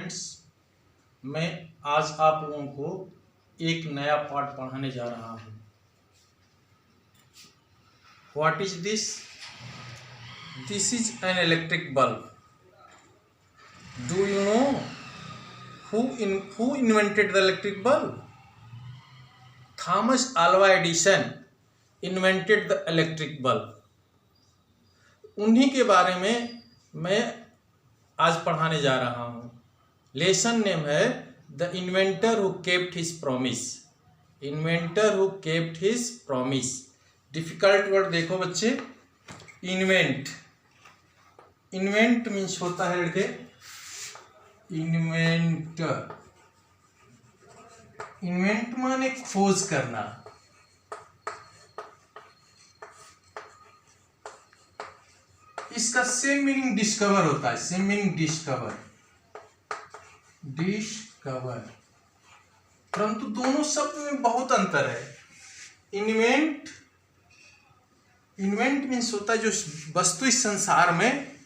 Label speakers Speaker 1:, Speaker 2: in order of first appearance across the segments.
Speaker 1: Students, मैं आज आप लोगों को एक नया पाठ पढ़ाने जा रहा हूँ। What is this? This is an electric bulb. Do you know who invented the electric bulb? Thomas Alva Edison invented the electric bulb. उन्हीं के बारे में मैं आज पढ़ाने जा रहा हूँ। लेसन नेम है the inventor who kept his promise. Inventor who kept his promise. Difficult word देखो बच्चे। इन्वेंट, इन्वेंट मीन्स होता है लड़के इन्वेंटर। इन्वेंट माने खोज करना। इसका सेम मीनिंग डिस्कवर होता है। सेम मीनिंग डिस्कवर, डिस्कवर, परंतु दोनों शब्द में बहुत अंतर है। इन्वेंट, इन्वेंट मीन्स होता है जो वस्तु इस संसार में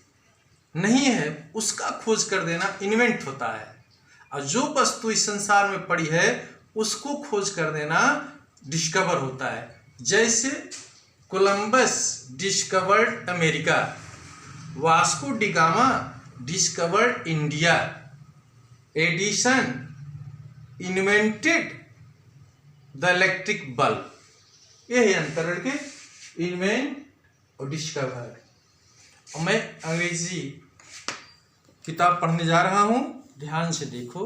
Speaker 1: नहीं है उसका खोज कर देना इन्वेंट होता है, और जो वस्तु इस संसार में पड़ी है उसको खोज कर देना डिस्कवर होता है। जैसे Columbus discovered America, Vasco D gamma discovered India, Edison invented the electric bulb. यही अंतर है कि इन्वेंट और डिस्कवर। और मैं अंग्रेजी किताब पढ़ने जा रहा हूं, ध्यान से देखो।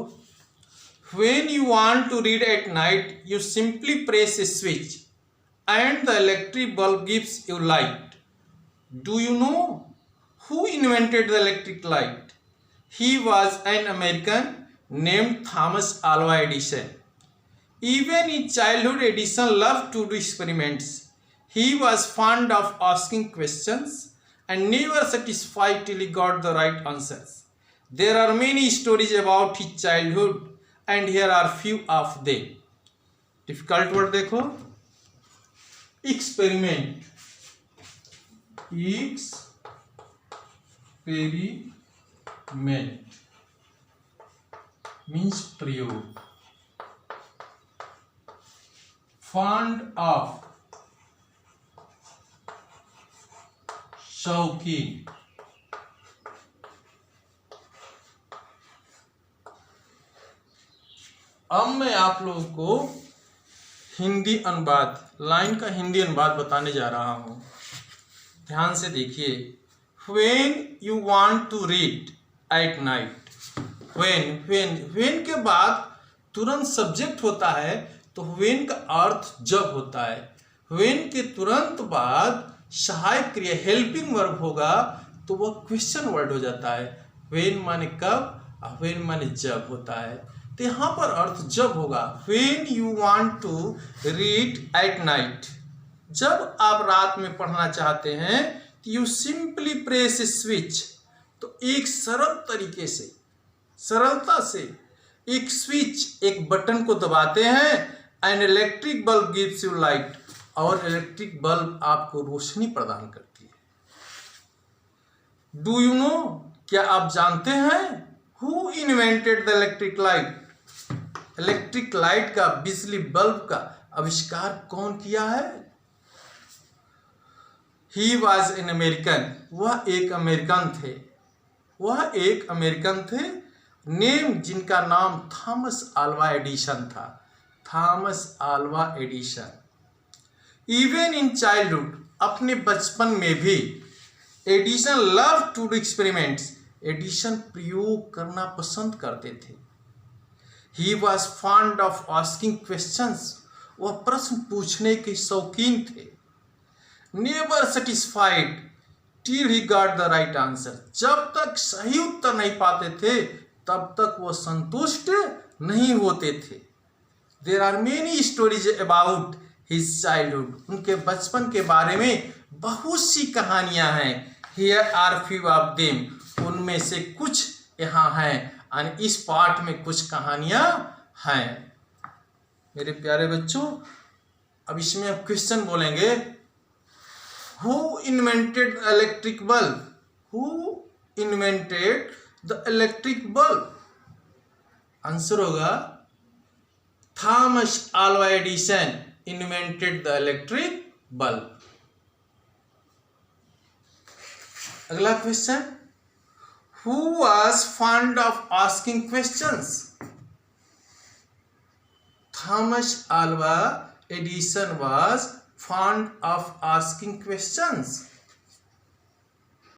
Speaker 1: When you want to read at night, you simply press a switch and the electric bulb gives you light. Do you know who invented the electric light? He was an American named Thomas Alva Edison. Even in childhood, Edison loved to do experiments. He was fond of asking questions and never satisfied till he got the right answers. There are many stories about his childhood and here are few of them. Difficult word देखो। Experiment, experiment means प्रयोग। Fond of, शौकीन। अब मैं आप लोगों को हिंदी अनुवाद, line का हिंदी अनुवाद बताने जा रहा हूं। ध्यान से देखिए। When you want to read at night, when के बाद तुरंत सब्जेक्ट होता है तो when का अर्थ जब होता है। when के तुरंत बाद सहायक क्रिया हेल्पिंग वर्ब होगा तो वह क्वेश्चन वर्ड हो जाता है। when माने कब और when माने जब होता है, तो यहां पर अर्थ जब होगा। when you want to read at night, जब आप रात में पढ़ना चाहते हैं तो you simply press a switch, तो एक सरल तरीके से, सरलता से एक स्विच, एक बटन को दबाते हैं। And electric bulb gives you light, और इलेक्ट्रिक बल्ब आपको रोशनी प्रदान करती है। डू यू नो, क्या आप जानते हैं? Who invented the electric light, electric light का, बिजली बल्ब का आविष्कार कौन किया है? ही वॉज एन अमेरिकन, वह एक अमेरिकन थे। वह एक अमेरिकन थे। नेम, जिनका नाम थॉमस आल्वा एडिसन था। Thomas Alva Edison. Even in childhood, अपने बचपन में भी, Edison love to do experiments, Edison प्रयोग करना पसंद करते थे। He was fond of asking questions, वह प्रश्न पूछने के शौकीन थे। Never satisfied till he got the right answer, जब तक सही उत्तर नहीं पाते थे तब तक वह संतुष्ट नहीं होते थे। There are many stories about his childhood, उनके बचपन के बारे में बहुत सी कहानियां हैं। Here are few of them, उनमें से कुछ यहाँ हैं। और इस पाठ में कुछ कहानियां हैं। मेरे प्यारे बच्चों, अब इसमें आप क्वेश्चन बोलेंगे। Who invented electric bulb, who invented the electric bulb, answer होगा Thomas Alva Edison invented the electric bulb. अगला question, who was fond of asking questions? Thomas Alva Edison was fond of asking questions.